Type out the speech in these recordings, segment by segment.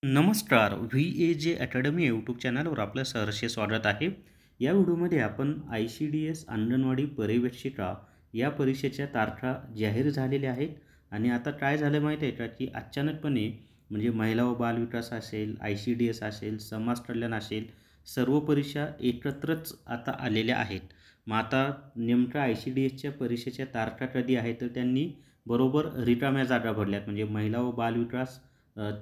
नमस्कार. VAJ academy YouTube चॅनलवर आपलं सहर्ष स्वागत आहे. या व्हिडिओमध्ये आपण ICDS अंगणवाडी पर्यवेक्षिका या परीक्षेच्या तारखा जाहीर झालेल्या आहेत आणि आता काय झालं माहीत आहे का, की अचानकपणे म्हणजे महिला व बालविकास असेल, ICDS असेल, समाज कल्याण असेल, सर्व परीक्षा एकत्रच आता आलेल्या आहेत. मग आता नेमका ICDSच्या परीक्षेच्या तारखा कधी आहेत, तर त्यांनी बरोबर रिकाम्या जागा भरल्यात. म्हणजे महिला व बालविकास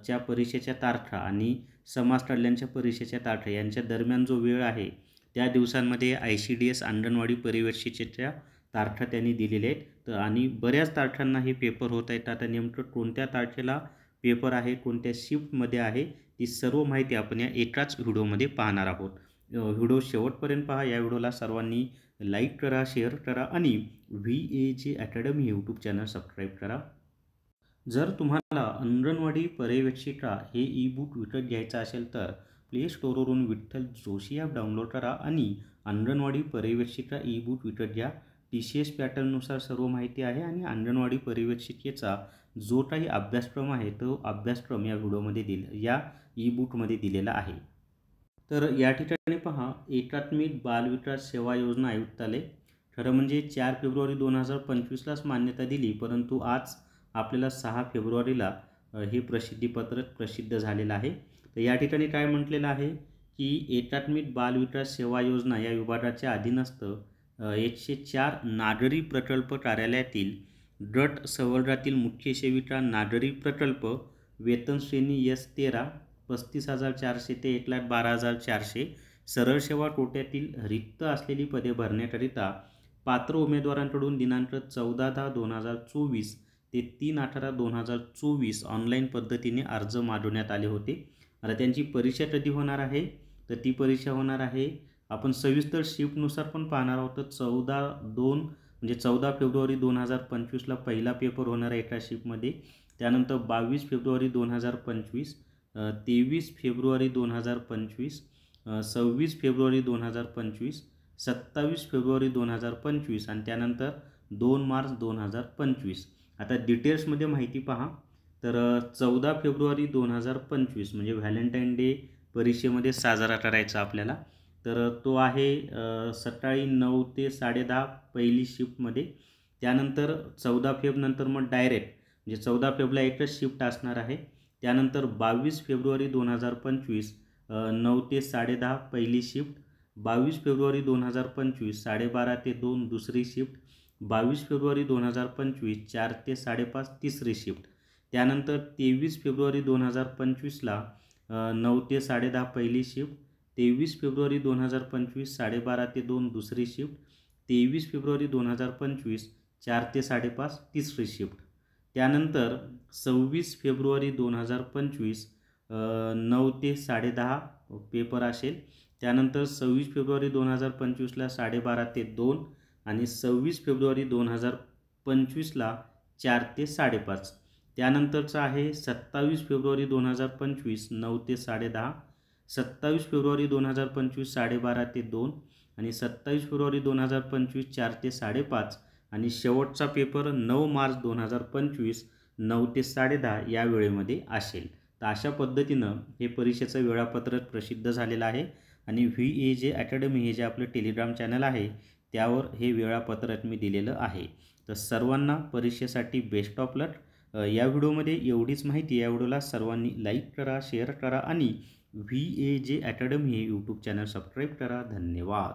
च्या परीक्षेच्या तारखा आणि समाज कल्याणच्या परीक्षेच्या तारखा यांच्या दरम्यान जो वेळ आहे त्या दिवसांमध्ये ICDS अंगणवाडी पर्यवेक्षिकेच्या तारखा त्यांनी दिलेल्या आहेत. तर आणि बऱ्याच तारखांना हे पेपर होत आहेत. आता नेमकं कोणत्या तारखेला पेपर आहे, कोणत्या शिफ्टमध्ये आहे, ती सर्व माहिती आपण या एकाच व्हिडिओमध्ये पाहणार आहोत. व्हिडिओ शेवटपर्यंत पहा. या व्हिडिओला सर्वांनी लाईक करा, शेअर करा आणि VAJ academy YouTube channel subscribe करा. जर तुम्हाला अंगणवाडी पर्यवेक्षिका हे ई-बुक विकत घ्यायचं असेल तर प्ले स्टोअरवरून विठ्ठल जोशी ॲप डाउनलोड करा आणि अंगणवाडी पर्यवेक्षिका ई-बुक विकत घ्या. TCS पॅटर्ननुसार सर्व माहिती आहे आणि अंगणवाडी पर्यवेक्षिकेचा जो काही अभ्यासक्रम आहे तो अभ्यासक्रम या व्हिडिओमध्ये या ई-बुकमध्ये दिलेला आहे. तर या ठिकाणी पहा, एकात्मिक बालविकास सेवा योजना आयुक्तालय. खरं म्हणजे 4 फेब्रुवारी 2025लाच मान्यता दिली, परंतु आज आपल्याला 6 फेब्रुवारीला हे प्रसिद्धीपत्रक प्रसिद्ध झालेलं आहे. तर या ठिकाणी काय म्हटलेलं आहे, की एकात्मिक बालविकास सेवा योजना या विभागाच्या अधीनस्थ 104 नागरी प्रकल्प कार्यालयातील गट संवर्गातील मुख्य सेविका नागरी प्रकल्प वेतन श्रेणी S13 35,400 ते 1,12,400 सरळ सेवा कोट्यातील रिक्त असलेली पदे भरण्याकरिता पात्र उमेदवारांकडून दिनांक 14/10/2024 ते 3/18/2024 ऑनलाईन पद्धतीने अर्ज मागवण्यात आले होते. आता त्यांची परीक्षा कधी होणार आहे, तर ती परीक्षा होणार आहे, आपण सविस्तर शिफ्टनुसार पण पाहणार आहोत. तर 14 फेब्रुवारी 2025ला पहिला पेपर होणार आहे एका शिफ्टमध्ये. त्यानंतर 22 फेब्रुवारी 2025, 23 फेब्रुवारी 2025, 26 फेब्रुवारी 2025, 27 फेब्रुवारी 2025 आणि त्यानंतर 2 मार्च 2025. आता डिटेल्समध्ये माहिती पहा. तर 14 फेब्रुवारी 2025 म्हणजे व्हॅलेंटाईन डे परीक्षेमध्ये साजरा करायचा आपल्याला. तर तो आहे सकाळी 9 ते 10:30 पहिली शिफ्टमध्ये. त्यानंतर 14 फेब्रुवारीनंतर मग डायरेक्ट म्हणजे 14 फेब्रुवारीला एकच शिफ्ट असणार आहे. त्यानंतर 22 फेब्रुवारी 2025 9 ते 10:30 पहिली शिफ्ट. 22 फेब्रुवारी 2025 12:30 ते 2 दुसरी शिफ्ट. 22 फेब्रुवारी 2025 4 ते 5:30 तिसरी शिफ्ट. त्यानंतर 23 फेब्रुवारी 2025ला 9 ते 10:30 पहिली शिफ्ट. 23 फेब्रुवारी 2025 12:30 ते 2 दुसरी शिफ्ट. 23 फेब्रुवारी 2025 4 ते 5:30 तिसरी शिफ्ट. त्यानंतर 26 फेब्रुवारी 2025 9 ते 10:30 पेपर असेल. त्यानंतर 26 फेब्रुवारी 2025ला 12:30 ते 2 आणि 26 फेब्रुवारी 2025ला 4 ते 5:30. त्यानंतरचं आहे 27 फेब्रुवारी 2025 9 ते 10:30, 27 फेब्रुवारी 2025 12:30 ते 2 आणि 27 फेब्रुवारी 2025 4 ते 5:30 आणि शेवटचा पेपर 9 मार्च 2025 9 ते 10:30 या वेळेमध्ये असेल. तर अशा पद्धतीनं हे परीक्षेचं वेळापत्रक प्रसिद्ध झालेलं आहे आणि VAJ अकॅडमी हे जे आपलं टेलिग्राम चॅनल आहे त्यावर हे वेळापत्रक मी दिलेलं आहे. तर सर्वांना परीक्षेसाठी बेस्ट ऑफ लक. या व्हिडिओमध्ये एवढीच माहिती. या व्हिडिओला सर्वांनी लाईक करा, शेअर करा आणि VAJ अकॅडमी हे यूट्यूब चॅनल सबस्क्राईब करा. धन्यवाद.